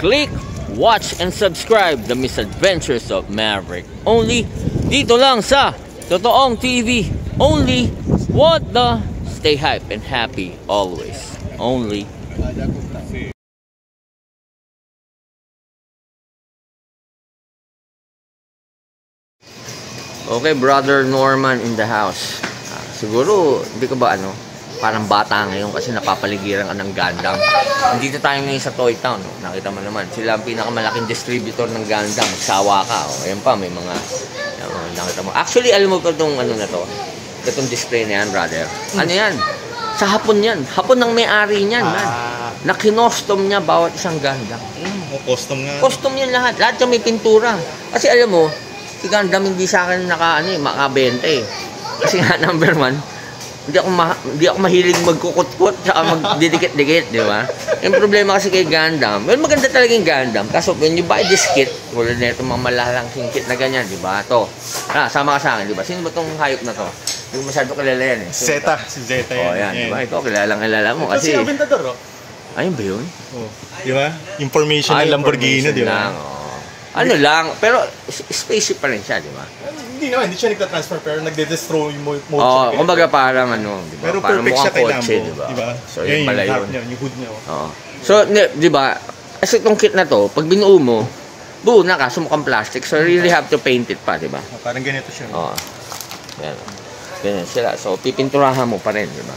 Click, watch, and subscribe the Misadventures of Maverick. Only dito lang sa Totoong TV. Only what the... Stay hype and happy always. Only. Okay, brother Norman in the house. Siguro, hindi ka ba parang bata ngayon kasi napapaligiran ka ng Gundam. Dito tayo ngayon sa Toy Town. No? Nakita mo naman, sila ang pinakamalaking distributor ng Gundam. Magsawa ka. Ayan pa, may mga... nakita mo. Actually, alam mo pa itong na to? Itong display na yan, brother. Ano yan? Sa Hapon yan. Hapon ang may-ari niyan, man. Na kinostom niya bawat isang Gundam. Custom nga. Custom yan lahat. Lahat yung may pintura. Kasi alam mo, si Gundam hindi sa akin makabenta eh. Kasi nga, number one, hindi ako mahilig magkukutkot tsaka magdidikit-dikit, di ba? Yung problema kasi kay Gundam, well, maganda talaga yung Gundam. Kaso when you buy this kit, wala na itong mga malalaking kit na ganyan, di ba? Ito. Sama ka sa akin, di ba? Sino ba itong hayop na to? Hindi ko masyado kilala yan eh. Zeta. Si Zeta yan. Oh, yan. Di ba? Ikaw, kilala mo kasi... Ito si Aventador, oh. Ayun ba yun? Oh. Di ba? Information ng Lamborghini, di ba? Ano lang, pero spaceship pa rin siya, di ba? Hindi naman, hindi siya nagtatransfer pero nagde-destroy yung mode siya. Oo, kumbaga parang di ba? Pero parang perfect siya kay kotse, Lambo, di ba? So, yun pala yun. Yung hood niya. Oo. So, di ba, kasi itong kit na to, pag binuo mo, buo na ka, sumukhang plastic. So, you really have to paint it pa, di ba? Parang ganito siya. Oo. Yan. Ganyan sila. So, pipinturahan mo pa rin, di ba?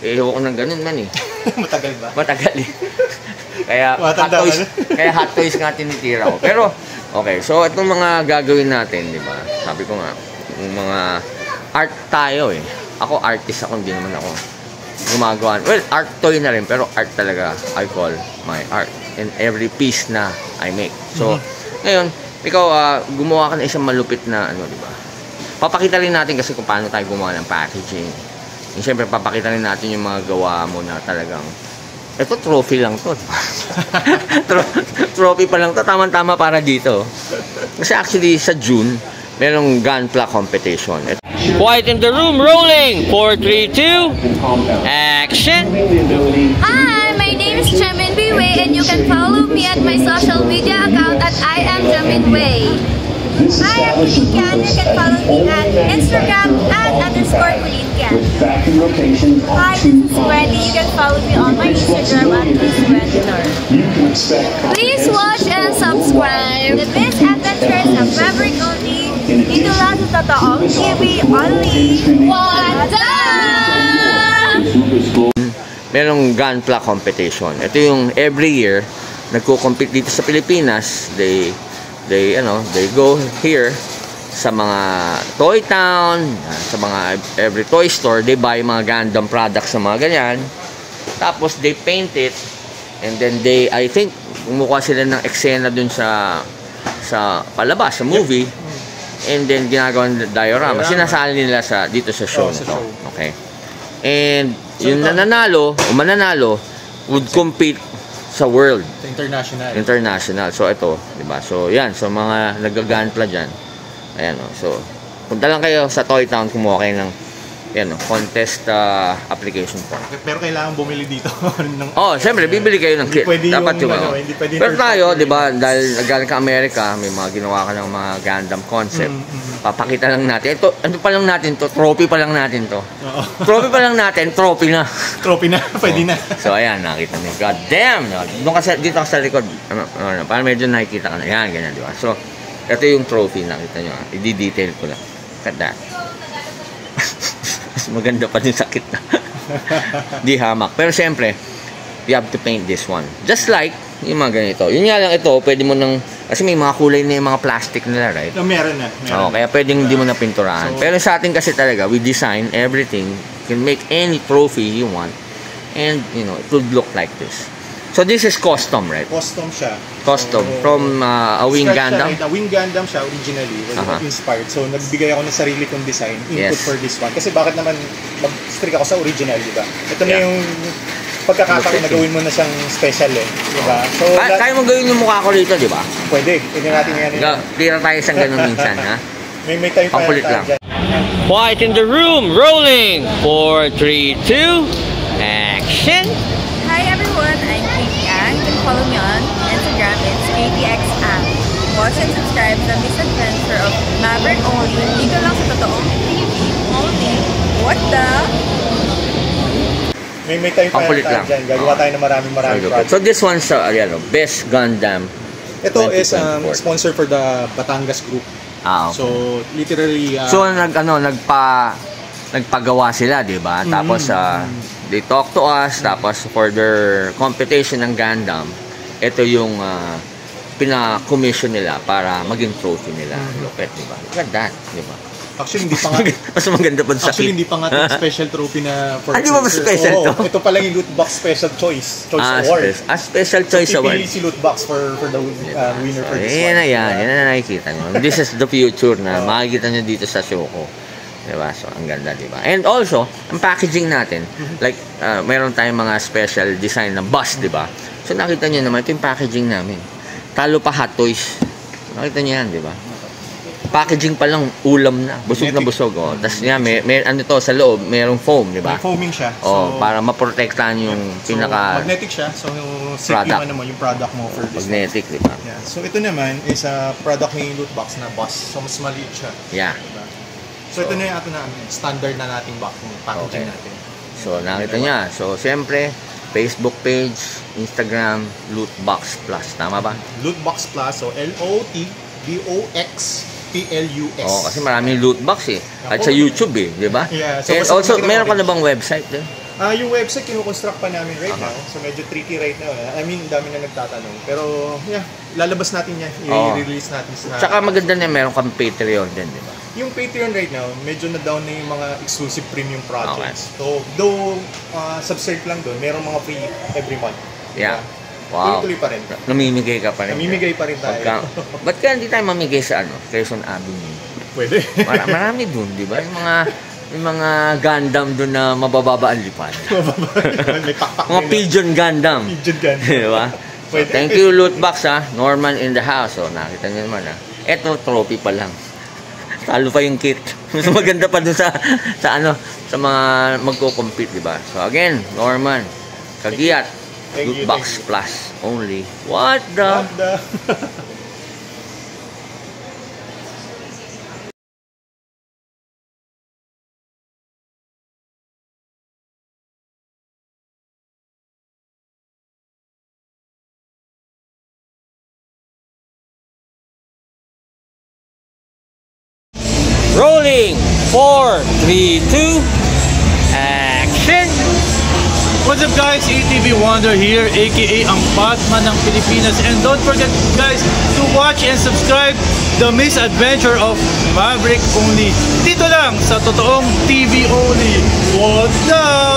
Ewan ko ng ganun man eh. Matagal ba? Matagal eh. Kaya hot toys nga tinitira ko. Pero, okay. So, itong mga gagawin natin, di ba? Sabi ko nga, yung mga art tayo eh. Ako artist ako, hindi naman ako gumagawa. Well, art toy na rin, pero art talaga I call my art. In every piece na I make. So, ngayon, ikaw gumawa ka na isang malupit na di ba? Papakita rin natin kasi kung paano tayo gumawa ng packaging. And syempre, papakita rin natin yung mga gawa mo na talagang ito, trophy lang to. Trophy pa lang to. Tama-tama para dito. Kasi actually, sa June, merong Gunpla competition. Quiet in the room, rolling! 4, 3, 2, action! Hi, my name is Jamin Wei, and you can follow me at my social media account at I am Jamin Wei. Hi, I'm Kulitkan. You can follow me at Instagram @_Kulitkan. Hi, this is Wendy. You can follow me on my Instagram @MissWenditor. Please watch and subscribe. The best adventures of Maverick only. Dito lang sa Totoong TV only. What the? Merong Gunpla competition. Ito yung every year nagko-compete dito sa Pilipinas. They go here sa mga Toy Town, sa mga every toy store, they buy mga Gundam products sa mga ganyan. Tapos they paint it and then I think kumukuha sila ng eksena dun sa palabas, sa movie. And then ginagawa ng diorama. Sinasali nila dito sa show na to. Okay. And yung nananalo o mananalo would compete sa world. International. So ito, 'di ba? So 'yan, so mga nagaganpla diyan. Ayan So punta lang kayo sa Toy Town, kumuha kayo ng contest application form. Pero kailangan bumili dito ng siyempre bibili kayo ng kit. Dapat yung pero tayo, 'di ba, dahil nagaling ka Amerika, may mga ginawa ka ng mga Gundam concept. Papakita lang natin. Ito, ano pa lang natin to? Trophy pa lang natin to. Trophy pa lang natin, trophy na. Trophy na, pwede na. So ayan, nakita niyo. God damn. Doon ka dito ka sa likod. Para medyo nakikita ka na. Yan, ganyan, di ba? So, ito yung trophy, nakita niyo. I-detail ko lang. Look at that. Mas maganda pa din sakit na. Di hamak. Pero siyempre, you have to paint this one. Just like yung mga ganito. Yun nga lang ito, pwede mo nang, kasi may mga kulay na yung mga plastic nila, right? Meron na. Kaya pwedeng hindi mo na pinturahan. Pero sa atin kasi talaga, we design everything. You can make any trophy you want. And, it would look like this. So this is custom, right? Custom siya. Custom. From a Wing Gundam? A Wing Gundam siya originally. Was inspired. So nagbigay ako ng sarili kong design input for this one. Kasi bakit naman mag-strict ako sa original, di ba? Ito na yung pagkakataon na gawin mo na siyang special di ba? So, kaya mo gawin yung mukha ko rito, di ba? Pwede. Pwede natin yan. Tira tayo isang ganun minsan, ha? May time pa lang. Quiet in the room, rolling! 4, 3, 2, action! Hi everyone, I'm Kulitkan. You can follow me on Instagram PTX app. Watch and subscribe sa misadventure of Maverick only dito lang sa totoong TV only. What the? May time pa Pampulit tayo lang. dyan. Gagawa tayo ng maraming project. So this one's best Gundam. Ito is 2024. sponsor for the Batangas Group. Okay. So literally So nagpagawa sila, 'di ba? Tapos they talk to us, tapos for their competition ng Gundam, ito yung pina-commission nila para maging trophy nila. Lupet, 'di ba? Look at that, 'di ba? Actually hindi pa nga Mas maganda pa sa hindi pa nga itong special trophy na for Di ba mas special to? Ito pa lang yung loot box special choice award. Special choice award. Pipili si loot box for the winner for this one. Yan na nakikita nyo. This is the future na makikita nyo dito sa show ko. Diba? So, ang ganda, diba? And also, ang packaging natin, like, meron tayong mga special design na bus, diba? So, nakita nyo naman, ito yung packaging namin. Talo pa Hot Toys. Nakita nyo yan, diba? Packaging pa lang, ulam na. Busog na busog, oh. Tapos nga, may ano to, sa loob, merong foam, diba? May foaming siya. Oh, para maprotektahan yung pinaka... magnetic siya. So, safe yung product mo for this. Magnetic, diba? Yeah. So, ito naman is a product ng loot box na bus. So, mas maliit siya. Yeah. Diba? So, ito na yung standard na nating packaging natin. So, nakita niya. So, siyempre, Facebook page, Instagram, Lootbox Plus. Tama ba? Lootbox Plus. So, LOOTBOX PLUS. Oo, kasi maraming loot box eh. At sa YouTube eh, di ba? Yeah. So, and also, meron ka na bang website din? Yung website, kinukonstruct pa namin right now. So, medyo tricky right now. I mean, dami na nagtatanong. Pero, yeah, lalabas natin yan. I-release natin sa... Tsaka maganda na meron kang Patreon din, di ba? Yung Patreon right now, medyo na-down na yung mga exclusive premium projects. Okay. So, though, subscribe lang doon, meron mga free every month. Yeah. Wow. Tuloy-tuloy pa rin. Namimigay ka pa rin. Namimigay pa rin tayo. Ba't kaya hindi tayo mamigay sa Quezon Avenue? Pwede. Marami dun, di ba? Yung mga Gundam dun na mabababa ang lipad. May pakpak. Mga Pigeon Gundam. Pigeon Gundam. Di ba? So, thank you, Lootbox, ha. Norman in the house. So, nakita niyo naman, ha. Eto, trophy pa lang. Talo pa yung kit. Mas maganda pa dun sa mga magko-compete, di ba? So, again, Norman, Kagiyat, Lootbox Plus only. What the? Rolling 4, 3, 2, action! What's up guys, ATV Wonder here, aka ang Batman ng Pilipinas, and don't forget guys to watch and subscribe the Misadventure of Maverick only dito lang sa totoong TV only. What the?